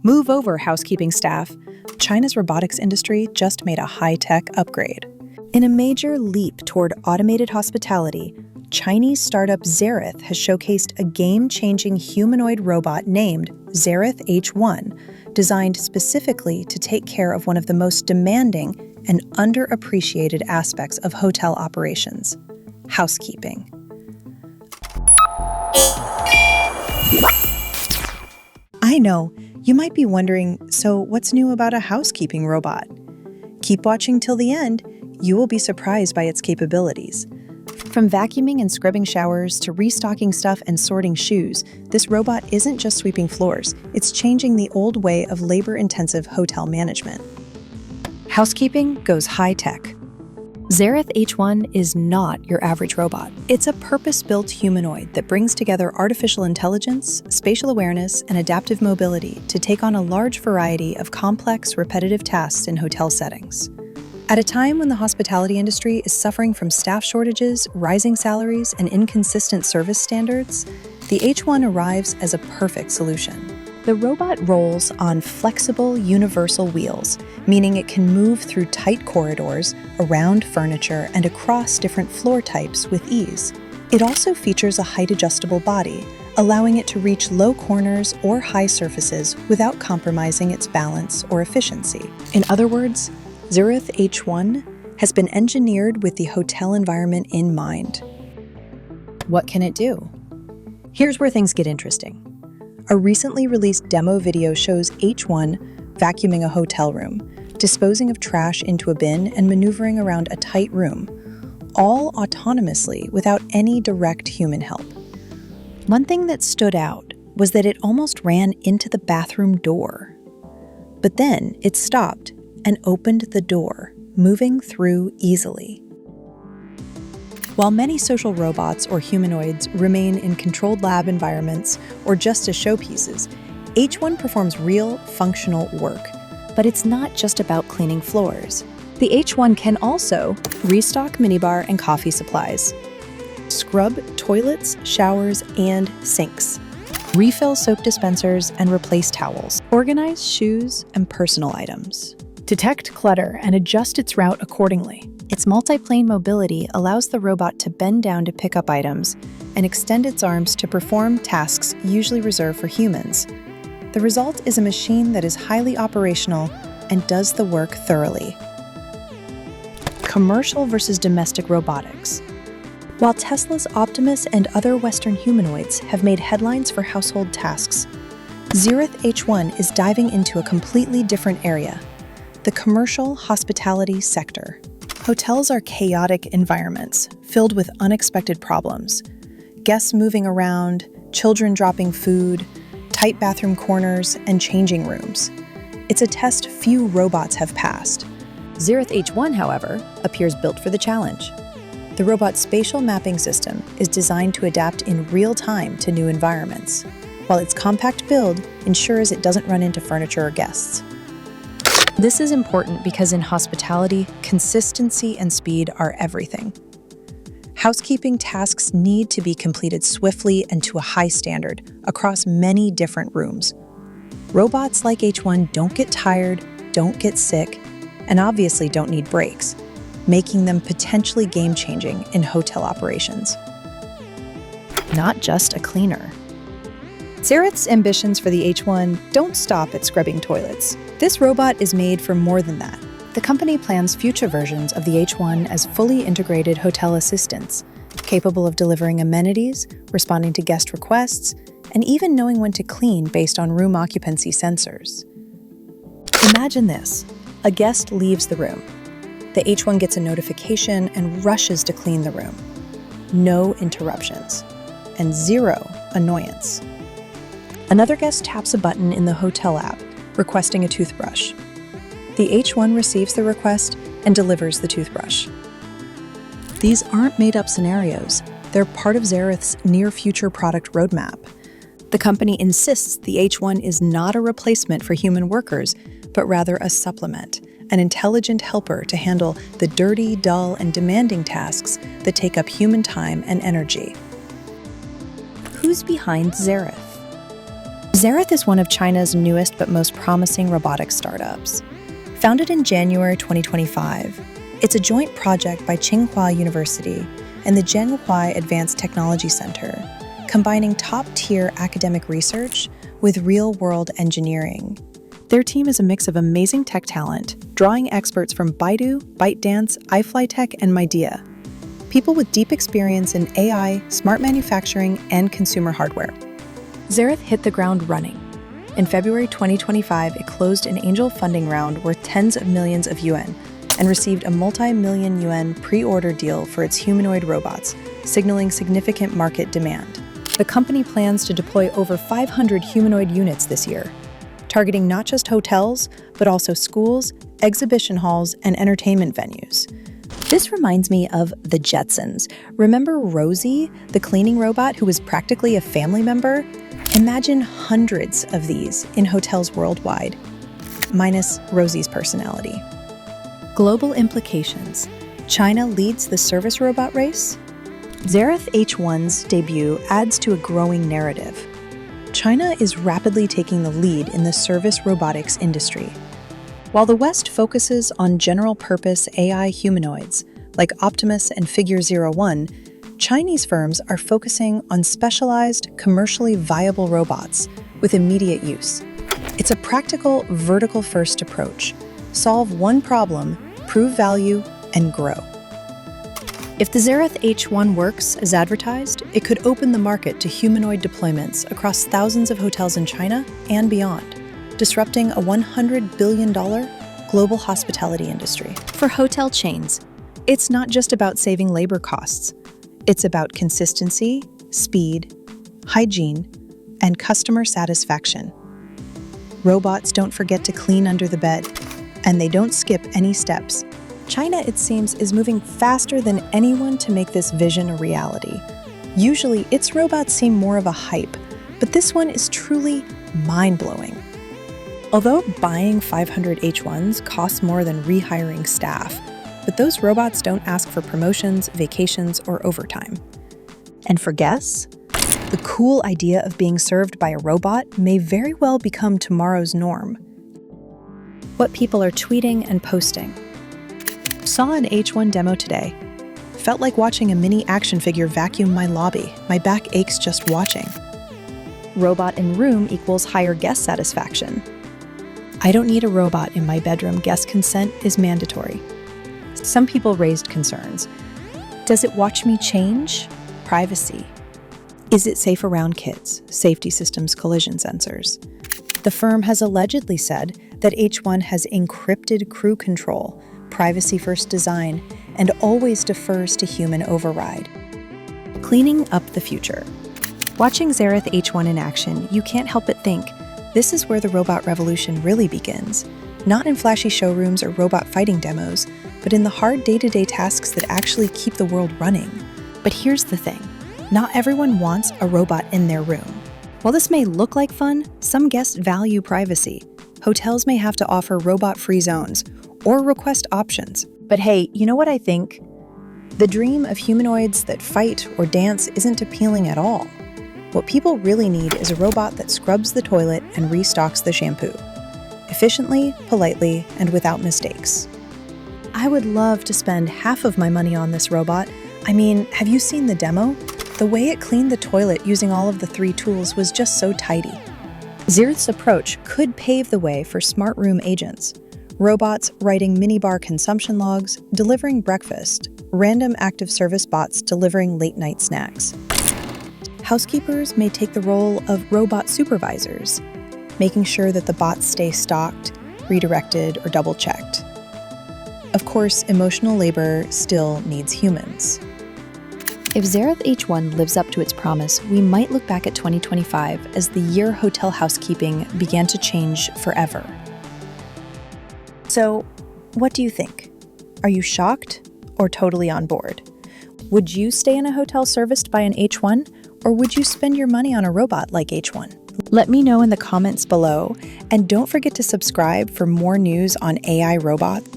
Move over, housekeeping staff. China's robotics industry just made a high-tech upgrade. In a major leap toward automated hospitality, Chinese startup Zerith has showcased a game-changing humanoid robot named Zerith H1, designed specifically to take care of one of the most demanding and underappreciated aspects of hotel operations: housekeeping. I know, you might be wondering, so what's new about a housekeeping robot? Keep watching till the end. You will be surprised by its capabilities. From vacuuming and scrubbing showers to restocking stuff and sorting shoes, this robot isn't just sweeping floors, it's changing the old way of labor-intensive hotel management. Housekeeping goes high-tech. Zerith H1 is not your average robot. It's a purpose-built humanoid that brings together artificial intelligence, spatial awareness, and adaptive mobility to take on a large variety of complex, repetitive tasks in hotel settings. At a time when the hospitality industry is suffering from staff shortages, rising salaries, and inconsistent service standards, the H1 arrives as a perfect solution. The robot rolls on flexible, universal wheels, meaning it can move through tight corridors, around furniture, and across different floor types with ease. It also features a height-adjustable body, allowing it to reach low corners or high surfaces without compromising its balance or efficiency. In other words, Zerith H1 has been engineered with the hotel environment in mind. What can it do? Here's where things get interesting. A recently released demo video shows H1 vacuuming a hotel room, disposing of trash into a bin, and maneuvering around a tight room, all autonomously without any direct human help. One thing that stood out was that it almost ran into the bathroom door. But then it stopped and opened the door, moving through easily. While many social robots or humanoids remain in controlled lab environments or just as showpieces, H1 performs real, functional work. But it's not just about cleaning floors. The H1 can also restock minibar and coffee supplies, scrub toilets, showers, and sinks, refill soap dispensers and replace towels, organize shoes and personal items, detect clutter and adjust its route accordingly. Its multi-plane mobility allows the robot to bend down to pick up items and extend its arms to perform tasks usually reserved for humans. The result is a machine that is highly operational and does the work thoroughly. Commercial versus domestic robotics. While Tesla's Optimus and other Western humanoids have made headlines for household tasks, Zerith H1 is diving into a completely different area: the commercial hospitality sector. Hotels are chaotic environments filled with unexpected problems. Guests moving around, children dropping food, tight bathroom corners, and changing rooms. It's a test few robots have passed. Zerith H1, however, appears built for the challenge. The robot's spatial mapping system is designed to adapt in real time to new environments, while its compact build ensures it doesn't run into furniture or guests. This is important because in hospitality, consistency and speed are everything. Housekeeping tasks need to be completed swiftly and to a high standard across many different rooms. Robots like H1 don't get tired, don't get sick, and obviously don't need breaks, making them potentially game-changing in hotel operations. Not just a cleaner. Zerith's ambitions for the H1 don't stop at scrubbing toilets. This robot is made for more than that. The company plans future versions of the H1 as fully integrated hotel assistants, capable of delivering amenities, responding to guest requests, and even knowing when to clean based on room occupancy sensors. Imagine this: a guest leaves the room. The H1 gets a notification and rushes to clean the room. No interruptions, and zero annoyance. Another guest taps a button in the hotel app, requesting a toothbrush. The H1 receives the request and delivers the toothbrush. These aren't made-up scenarios. They're part of Zerith's near-future product roadmap. The company insists the H1 is not a replacement for human workers, but rather a supplement, an intelligent helper to handle the dirty, dull, and demanding tasks that take up human time and energy. Who's behind Zerith? Zerith is one of China's newest but most promising robotics startups. Founded in January 2025, it's a joint project by Tsinghua University and the Zhenghua Advanced Technology Center, combining top-tier academic research with real-world engineering. Their team is a mix of amazing tech talent, drawing experts from Baidu, ByteDance, iFlyTech, and Midea. People with deep experience in AI, smart manufacturing, and consumer hardware. Zerith hit the ground running. In February 2025, it closed an angel funding round worth tens of millions of yuan and received a multi-million yuan pre-order deal for its humanoid robots, signaling significant market demand. The company plans to deploy over 500 humanoid units this year, targeting not just hotels, but also schools, exhibition halls, and entertainment venues. This reminds me of the Jetsons. Remember Rosie, the cleaning robot who was practically a family member? Imagine hundreds of these in hotels worldwide, minus Rosie's personality. Global implications. China leads the service robot race? Zerith H1's debut adds to a growing narrative. China is rapidly taking the lead in the service robotics industry. While the West focuses on general-purpose AI humanoids like Optimus and Figure 01, Chinese firms are focusing on specialized, commercially viable robots with immediate use. It's a practical, vertical-first approach. Solve one problem, prove value, and grow. If the Zerith H1 works as advertised, it could open the market to humanoid deployments across thousands of hotels in China and beyond, disrupting a $100 billion global hospitality industry. For hotel chains, it's not just about saving labor costs. It's about consistency, speed, hygiene, and customer satisfaction. Robots don't forget to clean under the bed, and they don't skip any steps. China, it seems, is moving faster than anyone to make this vision a reality. Usually, its robots seem more of a hype, but this one is truly mind-blowing. Although buying 500 H1s costs more than rehiring staff, but those robots don't ask for promotions, vacations, or overtime. And for guests, the cool idea of being served by a robot may very well become tomorrow's norm. What people are tweeting and posting. Saw an H1 demo today. Felt like watching a mini action figure vacuum my lobby. My back aches just watching. Robot in room equals higher guest satisfaction. I don't need a robot in my bedroom. Guest consent is mandatory. Some people raised concerns. Does it watch me change? Privacy. Is it safe around kids? Safety systems, collision sensors. The firm has allegedly said that H1 has encrypted crew control, privacy-first design, and always defers to human override. Cleaning up the future. Watching Zerith H1 in action, you can't help but think, this is where the robot revolution really begins. Not in flashy showrooms or robot fighting demos, but in the hard day-to-day tasks that actually keep the world running. But here's the thing, not everyone wants a robot in their room. While this may look like fun, some guests value privacy. Hotels may have to offer robot-free zones or request options. But hey, you know what I think? The dream of humanoids that fight or dance isn't appealing at all. What people really need is a robot that scrubs the toilet and restocks the shampoo. Efficiently, politely, and without mistakes. I would love to spend half of my money on this robot. I mean, have you seen the demo? The way it cleaned the toilet using all of the 3 tools was just so tidy. Zerith's approach could pave the way for smart room agents. Robots writing minibar consumption logs, delivering breakfast, random active service bots delivering late-night snacks. Housekeepers may take the role of robot supervisors, making sure that the bots stay stocked, redirected, or double-checked. Of course, emotional labor still needs humans. If Zerith H1 lives up to its promise, we might look back at 2025 as the year hotel housekeeping began to change forever. So, what do you think? Are you shocked or totally on board? Would you stay in a hotel serviced by an H1, or would you spend your money on a robot like H1? Let me know in the comments below, and don't forget to subscribe for more news on AI robots.